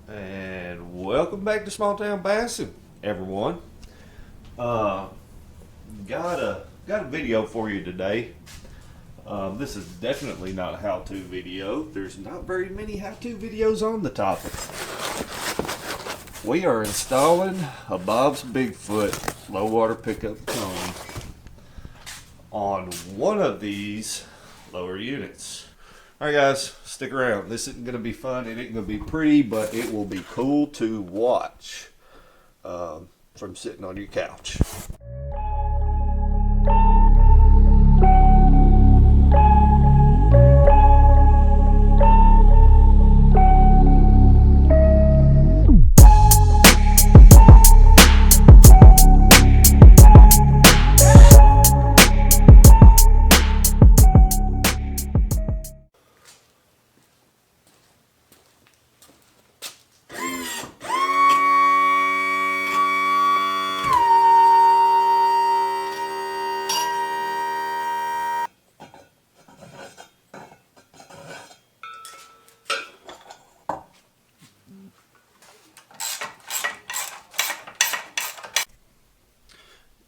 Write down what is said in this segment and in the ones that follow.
And welcome back to Small Town Bassin, everyone. Uh, got a video for you today. This is definitely not a how-to video. There's not very many how-to videos on the topic. We are installing a Bob's Bigfoot low water pickup cone on one of these lower units. All right, guys, stick around. This isn't going to be fun. It ain't going to be pretty, but it will be cool to watch from sitting on your couch.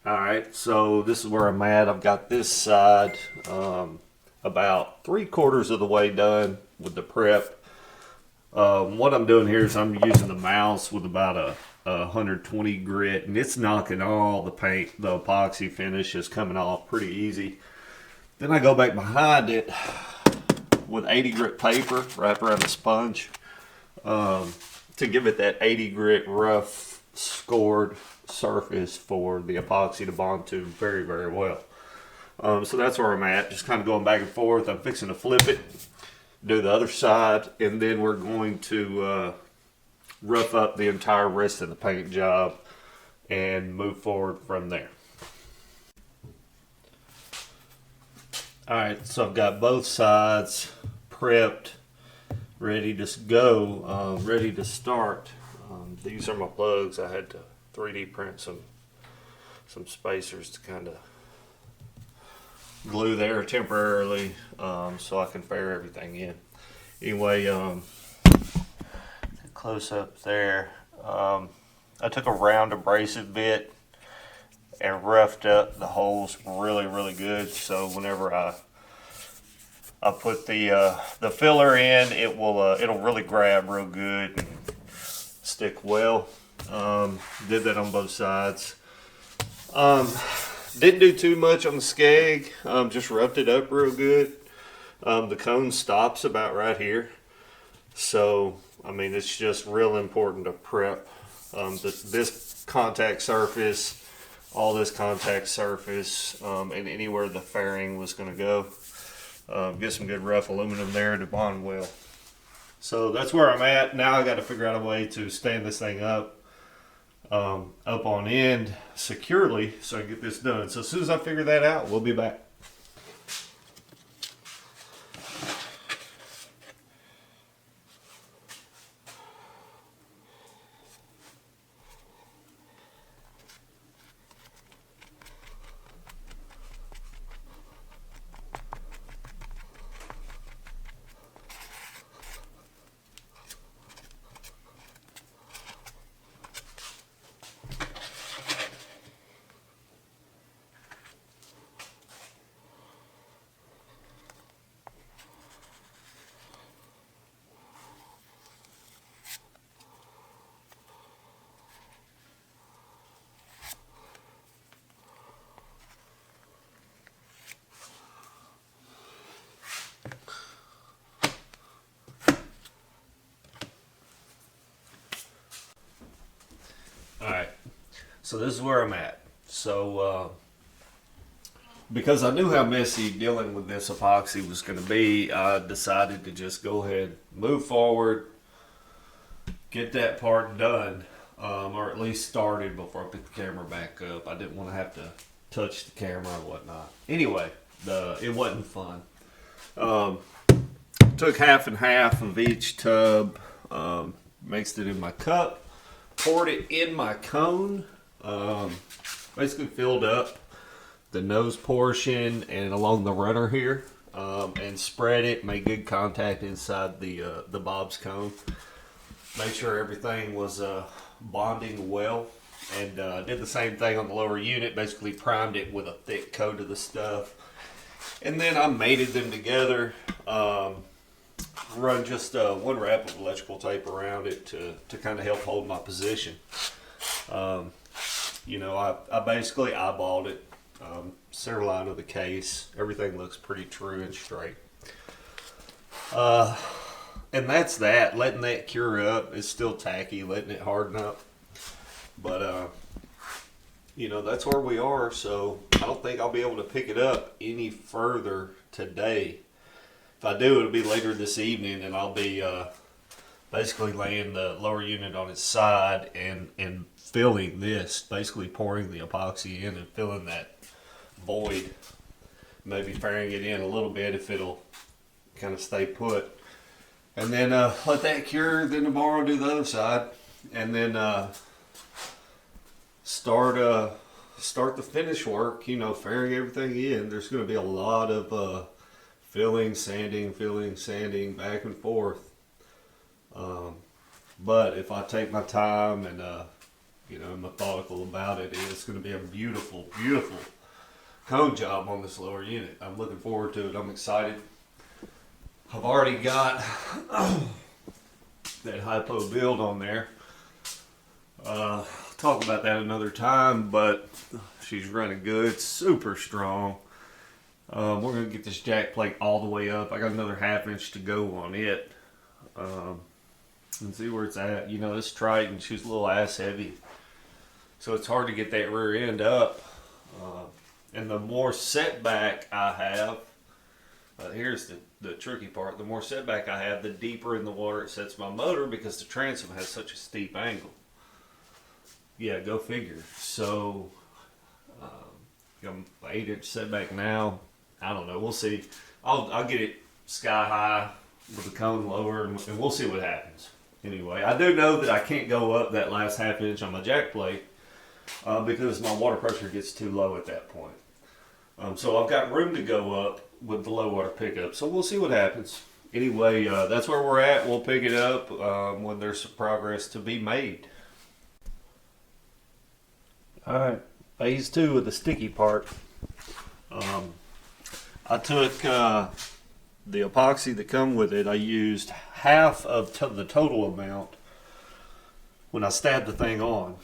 Alright, so this is where I'm at. I've got this side about 3/4 of the way done with the prep. What I'm doing here is I'm using the mouse with about a 120 grit, and it's knocking all the paint, the epoxy finish is coming off pretty easy. Then I go back behind it with 80 grit paper, wrap around the sponge to give it that 80 grit rough scored surface for the epoxy to bond to very, very well. So that's where I'm at, just kind of going back and forth. I'm fixing to flip it, do the other side, and then we're going to rough up the entire rest of the paint job and move forward from there. Alright, so I've got both sides prepped, ready to go, ready to start. These are my plugs. I had to 3D print some spacers to kind of glue there temporarily so I can fare everything in. Anyway, close up there. I took a round abrasive bit and roughed up the holes really good, so whenever I put the filler in, it'll really grab real good and stick well. Did that on both sides. Didn't do too much on the skeg, just roughed it up real good. The cone stops about right here, so I mean it's just real important to prep this contact surface, all this contact surface, and anywhere the fairing was going to go. Get some good rough aluminum there to bond well. So that's where I'm at. Now I got to figure out a way to stand this thing up on end securely so I can get this done. So as soon as I figure that out, we'll be back. Alright, so this is where I'm at. So, because I knew how messy dealing with this epoxy was going to be, I decided to just go ahead, move forward, get that part done, or at least started before I picked the camera back up. I didn't want to have to touch the camera or whatnot. Anyway, it wasn't fun. Took half and half of each tub, mixed it in my cup, poured it in my cone, basically filled up the nose portion and along the runner here, and spread it, made good contact inside the Bob's cone. Made sure everything was bonding well, and did the same thing on the lower unit. Basically primed it with a thick coat of the stuff, and then I mated them together. Run just one wrap of electrical tape around it to kind of help hold my position. I basically eyeballed it, center line of the case. Everything looks pretty true and straight. And that's that. Letting that cure up. It's still tacky, letting it harden up. But, that's where we are. So I don't think I'll be able to pick it up any further today. If I do, it'll be later this evening, and I'll be basically laying the lower unit on its side and filling this, basically pouring the epoxy in and filling that void. Maybe fairing it in a little bit if it'll kind of stay put. And then let that cure, then tomorrow do the other side. And then start the finish work, fairing everything in. There's going to be a lot of filling, sanding, back and forth. But if I take my time and methodical about it, it's going to be a beautiful, beautiful cone job on this lower unit. I'm looking forward to it. I'm excited. I've already got that hypo build on there. Talk about that another time, but she's running good, super strong. We're going to get this jack plate all the way up. I got another 1/2 inch to go on it. And see where it's at. It's Triton. She's a little ass heavy. So it's hard to get that rear end up. And the more setback I have, here's the tricky part. The more setback I have, the deeper in the water it sets my motor because the transom has such a steep angle. Yeah, go figure. So, I'm 8-inch setback now. I don't know. We'll see. I'll get it sky high with the cone lower, and we'll see what happens. Anyway, I do know that I can't go up that last 1/2 inch on my jack plate because my water pressure gets too low at that point. So I've got room to go up with the low water pickup. So we'll see what happens. Anyway, that's where we're at. We'll pick it up when there's some progress to be made. All right, phase 2 of the sticky part. I took the epoxy that come with it. I used half of the total amount when I stabbed the thing on.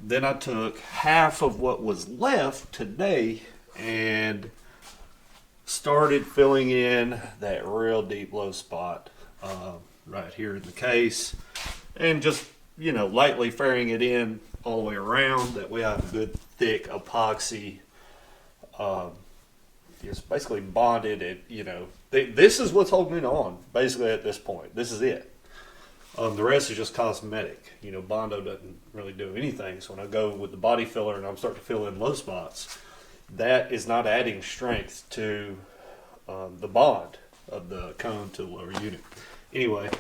Then I took half of what was left today and started filling in that real deep low spot right here in the case, and just lightly fairing it in all the way around. That way I have a good thick epoxy. It's basically bonded. This is what's holding it on basically at this point. This is it. The rest is just cosmetic. Bondo doesn't really do anything. So when I go with the body filler and I'm starting to fill in low spots, that is not adding strength to the bond of the cone to the lower unit. Anyway,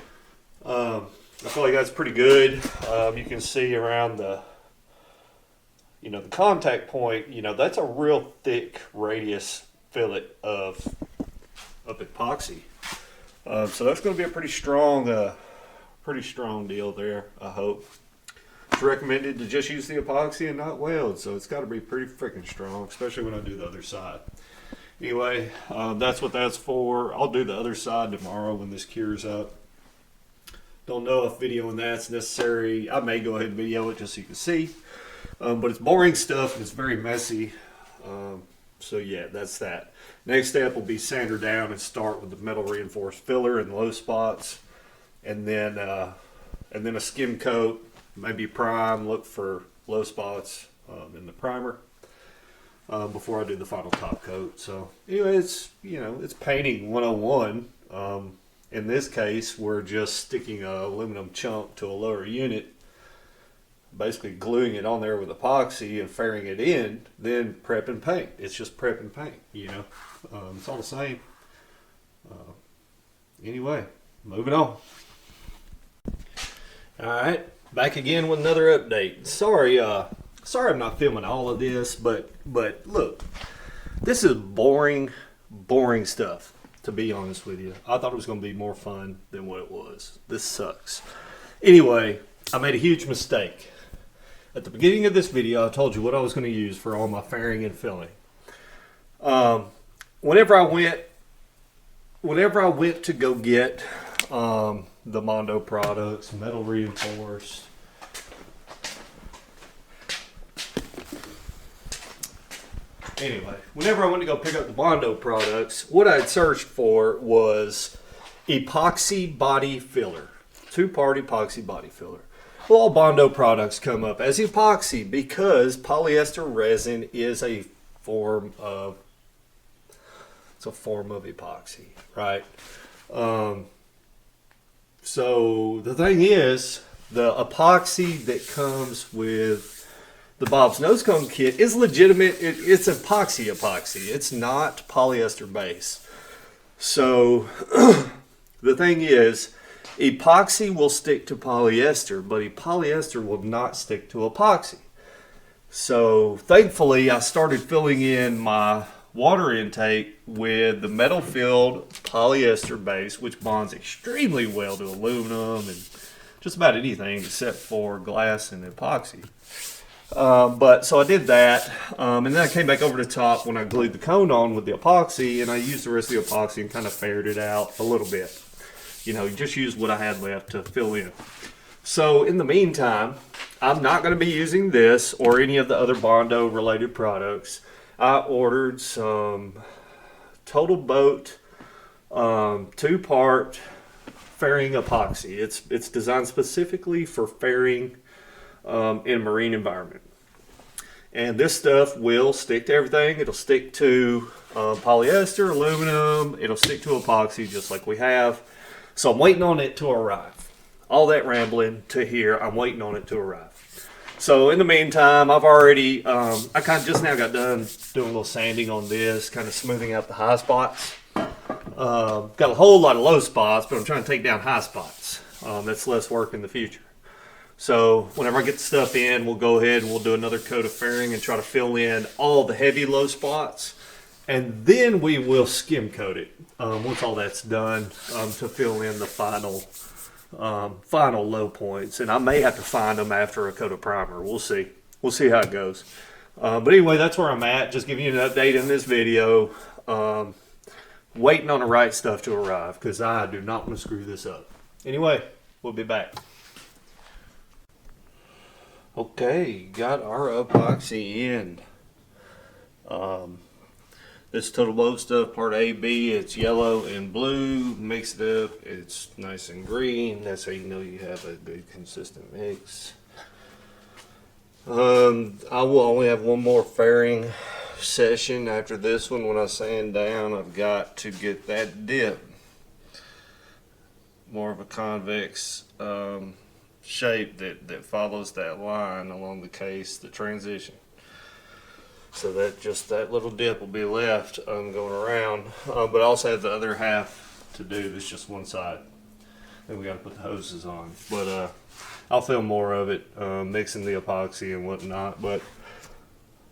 I feel like that's pretty good. You can see around the contact point, that's a real thick radius fillet of epoxy. So that's going to be a pretty strong deal there, I hope. It's recommended to just use the epoxy and not weld, so it's got to be pretty freaking strong, especially when I do the other side. Anyway, that's what that's for. I'll do the other side tomorrow when this cures up. Don't know if videoing that's necessary. I may go ahead and video it just so you can see. But it's boring stuff and it's very messy. So yeah, that's that. Next step will be sand her down and start with the metal reinforced filler in low spots, and then a skim coat, maybe prime. Look for low spots in the primer before I do the final top coat. So anyway, it's painting 101. In this case, we're just sticking an aluminum chunk to a lower unit, basically gluing it on there with epoxy and fairing it in, then prep and paint. It's just prep and paint, it's all the same. Anyway, moving on. Alright, back again with another update. Sorry I'm not filming all of this, but look, this is boring stuff, to be honest with you. I thought it was going to be more fun than what it was. This sucks. Anyway, I made a huge mistake. At the beginning of this video, I told you what I was going to use for all my fairing and filling. Whenever I went to go get the Mondo products, metal reinforced, anyway, whenever I went to go pick up the Mondo products, what I had searched for was epoxy body filler. 2-part epoxy body filler. Well, all Bondo products come up as epoxy because polyester resin is a form of epoxy, right? So the thing is, the epoxy that comes with the Bob's Nose Cone kit is legitimate. It's epoxy. It's not polyester based. So the thing is, epoxy will stick to polyester, but polyester will not stick to epoxy. So thankfully, I started filling in my water intake with the metal filled polyester base, which bonds extremely well to aluminum and just about anything except for glass and epoxy. So I did that, and then I came back over the top when I glued the cone on with the epoxy, and I used the rest of the epoxy and kind of faired it out a little bit. You know, just use what I had left to fill in. So in the meantime, I'm not going to be using this or any of the other Bondo related products. I ordered some Total Boat 2-part fairing epoxy. It's designed specifically for fairing in a marine environment. And this stuff will stick to everything. It'll stick to polyester, aluminum. It'll stick to epoxy just like we have. So I'm waiting on it to arrive. All that rambling to here, I'm waiting on it to arrive. So in the meantime, I've already, I kind of just now got done doing a little sanding on this, kind of smoothing out the high spots. Got a whole lot of low spots, but I'm trying to take down high spots. That's less work in the future. So whenever I get the stuff in, we'll go ahead and we'll do another coat of fairing and try to fill in all the heavy low spots. And then we will skim coat it once all that's done to fill in the final low points. And I may have to find them after a coat of primer. We'll see. We'll see how it goes. But anyway, that's where I'm at. Just giving you an update in this video. Waiting on the right stuff to arrive because I do not want to screw this up. Anyway, we'll be back. Okay, got our epoxy in. This Total Boat stuff, part A, B, it's yellow and blue. Mix it up, it's nice and green. That's how you know you have a good consistent mix. I will only have one more fairing session after this one. When I sand down, I've got to get that dip. More of a convex shape that follows that line along the case, the transition. So that little dip will be left going around, but I also have the other half to do. It's just one side. Then we got to put the hoses on. But I'll film more of it, mixing the epoxy and whatnot. But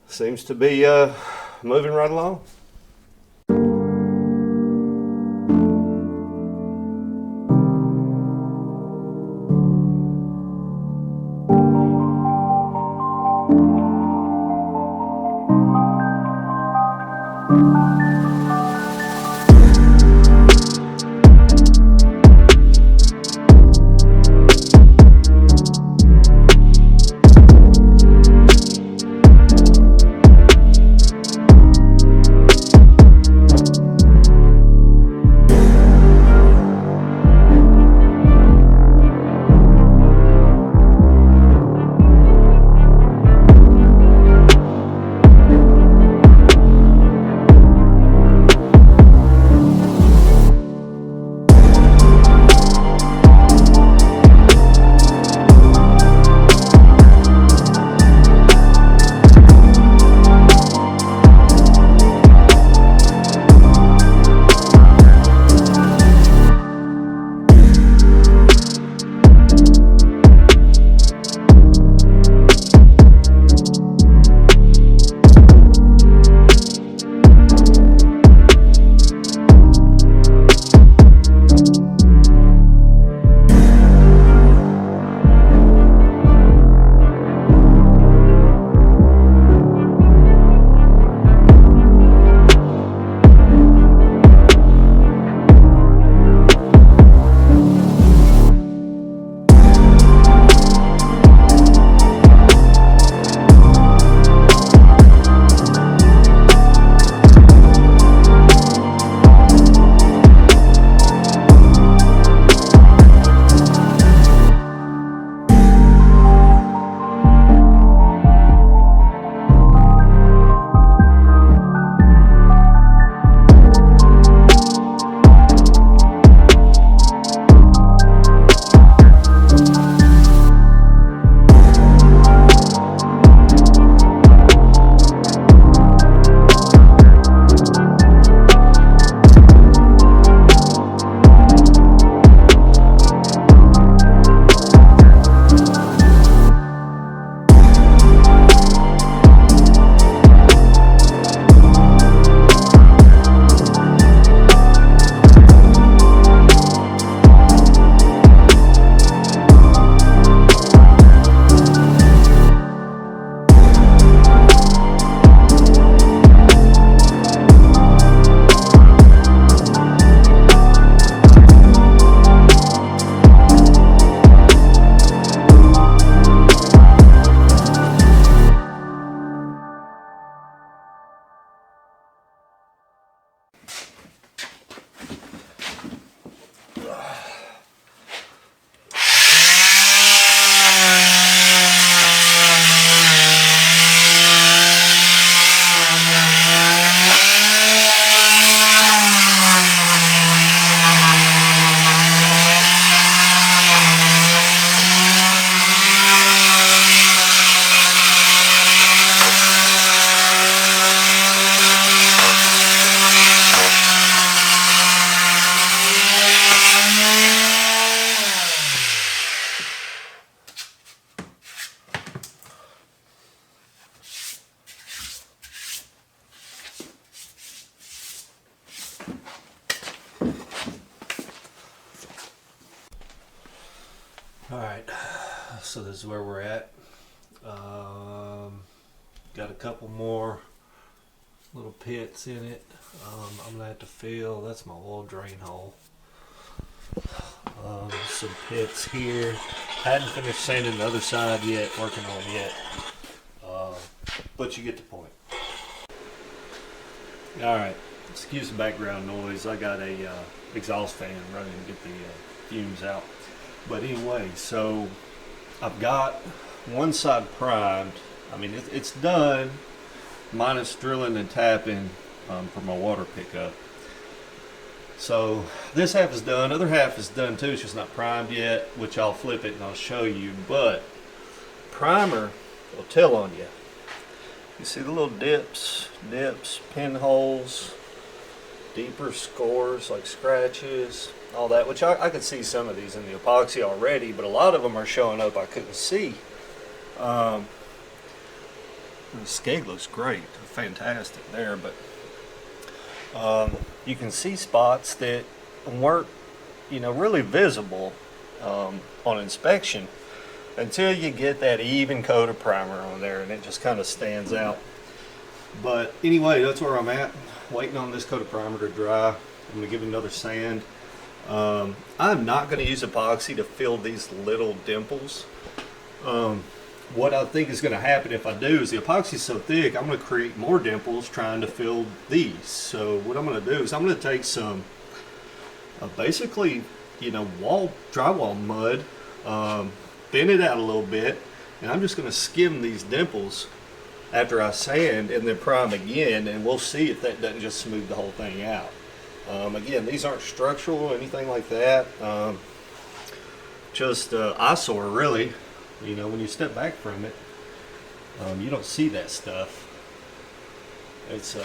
seems to be moving right along. Alright, so this is where we're at. Got a couple more little pits in it. I'm gonna have to fill, that's my oil drain hole. Some pits here. I hadn't finished sanding the other side yet, working on it yet. But you get the point. Alright, excuse the background noise. I got a exhaust fan running to get the fumes out. But anyway, so I've got one side primed. I mean, it's done, minus drilling and tapping for my water pickup. So this half is done. Other half is done too. It's just not primed yet, which I'll flip it and I'll show you. But primer will tell on you. You see the little dips, pinholes, deeper scores like scratches, all that, which I could see some of these in the epoxy already, but a lot of them are showing up I couldn't see. The skate looks great, fantastic there, but you can see spots that weren't, really visible on inspection until you get that even coat of primer on there, and it just kind of stands out. But anyway, that's where I'm at, waiting on this coat of primer to dry. I'm going to give it another sand. I'm not going to use epoxy to fill these little dimples. What I think is going to happen if I do is the epoxy is so thick, I'm going to create more dimples trying to fill these. So what I'm going to do is I'm going to take some basically, drywall mud, thin it out a little bit, and I'm just going to skim these dimples after I sand and then prime again, and we'll see if that doesn't just smooth the whole thing out. Again, these aren't structural or anything like that, just eyesore really. When you step back from it, you don't see that stuff. It's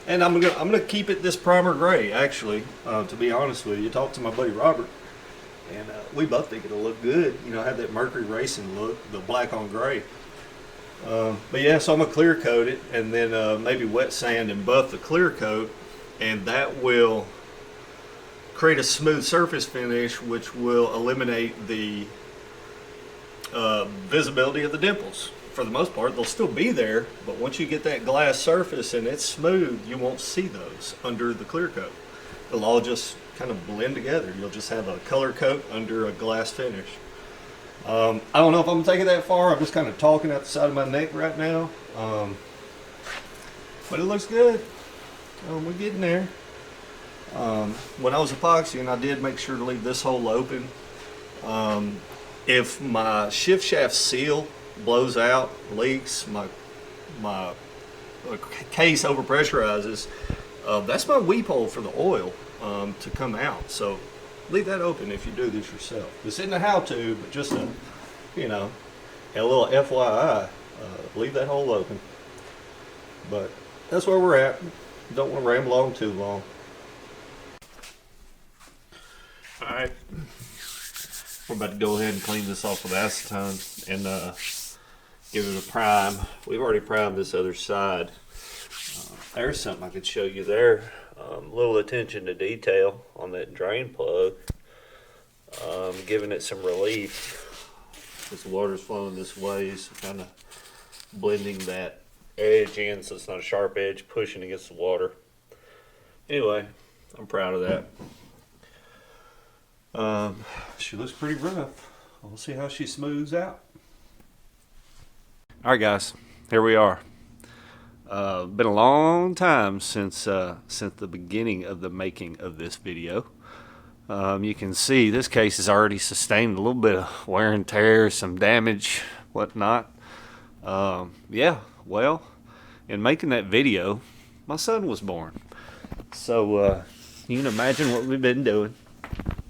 and I'm gonna keep it this primer gray, actually, to be honest with you. Talked to my buddy Robert, and we both think it'll look good. Have that Mercury racing look, the black on gray. But yeah, so I'm gonna clear coat it, and then maybe wet sand and buff the clear coat, and that will create a smooth surface finish, which will eliminate the visibility of the dimples. For the most part, they'll still be there, but once you get that glass surface and it's smooth, you won't see those under the clear coat. They'll all just kind of blend together. You'll just have a color coat under a glass finish. I don't know if I'm taking that far. I'm just kind of talking out the side of my neck right now. But it looks good. We're getting there. When I was epoxying, I did make sure to leave this hole open. If my shift shaft seal blows out, leaks, my case overpressurizes, that's my weep hole for the oil to come out. So leave that open if you do this yourself. This isn't a how-to, but just a little FYI. Leave that hole open. But that's where we're at. Don't want to ramble on too long. All right. We're about to go ahead and clean this off with acetone and give it a prime. We've already primed this other side. There's something I could show you there. A little attention to detail on that drain plug. Giving it some relief. As the water's flowing this way, so kind of blending that edge in so it's not a sharp edge pushing against the water. Anyway, I'm proud of that. She looks pretty rough. We'll see how she smooths out. All right, guys, here we are. Been a long time since the beginning of the making of this video. You can see this case has already sustained a little bit of wear and tear, some damage, whatnot. Yeah, well, in making that video, my son was born. So you can imagine what we've been doing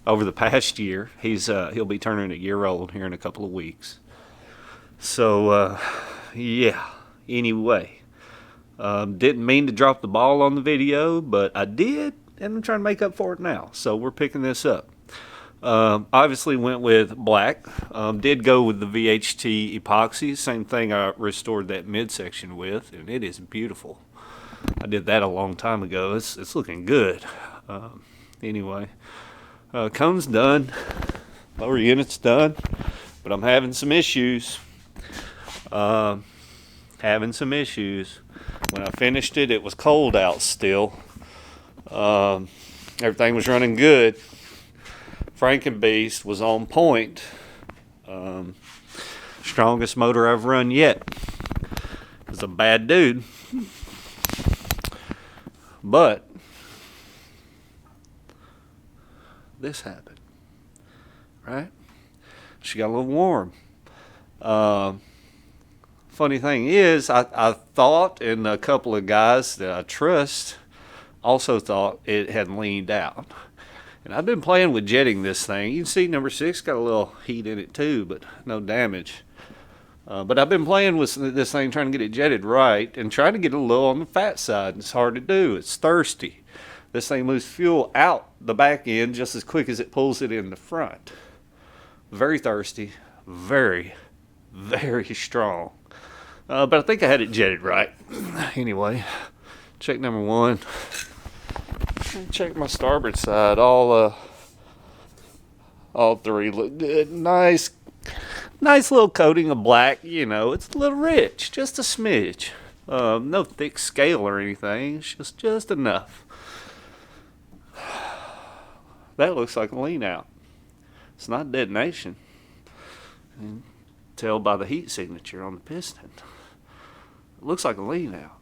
over the past year. He'll be turning a year old here in a couple of weeks. So yeah, anyway, didn't mean to drop the ball on the video, but I did, and I'm trying to make up for it now. So we're picking this up. Obviously went with black. Did go with the VHT epoxy, same thing I restored that midsection with, and it is beautiful. I did that a long time ago. It's looking good. Anyway, cone's done. Lower unit's done. but I'm having some issues. Having some issues. When I finished it, it was cold out still. Everything was running good. Frankenbeast was on point. Strongest motor I've run yet. It's a bad dude. But this happened. Right? She got a little warm. Funny thing is, I thought, and a couple of guys that I trust also thought it had leaned out. And I've been playing with jetting this thing. You can see number 6 got a little heat in it too, but no damage. But I've been playing with this thing, trying to get it jetted right, and trying to get it a little on the fat side. It's hard to do. It's thirsty. This thing moves fuel out the back end just as quick as it pulls it in the front. Very thirsty. Very, very strong. But I think I had it jetted right. Anyway, check number 1. Check my starboard side. All 3 look good. Nice little coating of black. You know, it's a little rich, just a smidge. No thick scale or anything. It's just enough. That looks like a lean out. It's not detonation. You can tell by the heat signature on the piston. It looks like a lean out,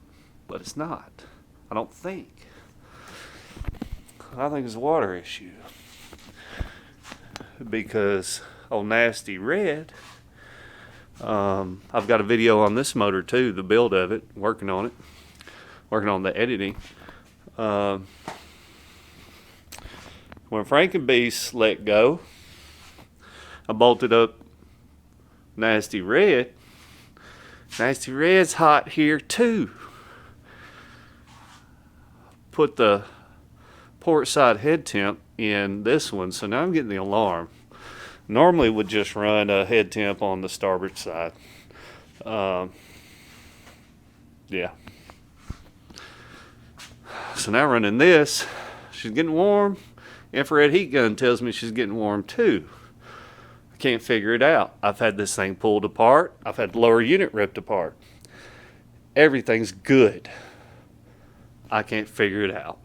but it's not. I don't think. I think it's a water issue. Because old Nasty Red, I've got a video on this motor too, the build of it, working on the editing. When Frankenbeast let go, I bolted up Nasty Red. Nasty Red's hot here too. Put the port side head temp in this one, so now I'm getting the alarm. Normally would just run a head temp on the starboard side. Yeah. So now running this, she's getting warm. Infrared heat gun tells me she's getting warm too. I can't figure it out. I've had this thing pulled apart. I've had the lower unit ripped apart. Everything's good. I can't figure it out.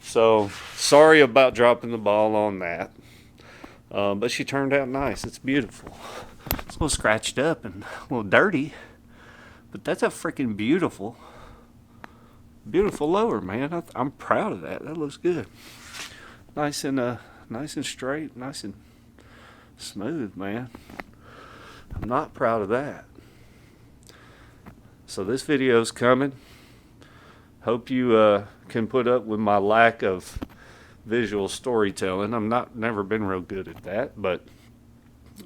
So, sorry about dropping the ball on that. But she turned out nice. It's beautiful. It's a little scratched up and a little dirty. But that's a freaking beautiful lower, man. I'm proud of that. That looks good. Nice and straight, nice and smooth, man. I'm not proud of that. So this video's coming. Hope you can put up with my lack of visual storytelling. Never been real good at that, but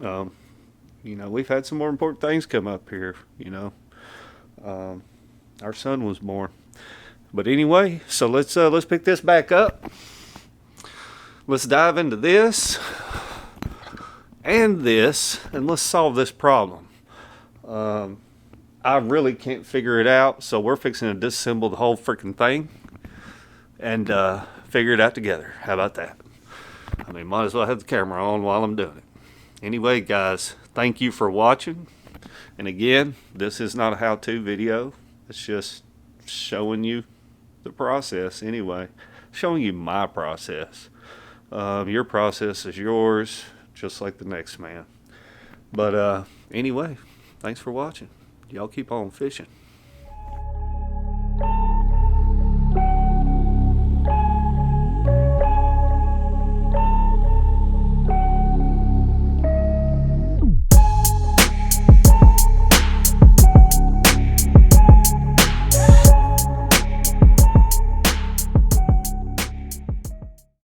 you know, we've had some more important things come up here. You know, our son was born. But anyway, so let's pick this back up. Let's dive into this and this, and let's solve this problem. I really can't figure it out, so we're fixing to disassemble the whole freaking thing and figure it out together. How about that? I mean, might as well have the camera on while I'm doing it. Anyway, guys, thank you for watching. And again, this is not a how-to video. It's just showing you the process anyway. Showing you my process. Your process is yours, just like the next man. But anyway, thanks for watching. Y'all keep on fishing.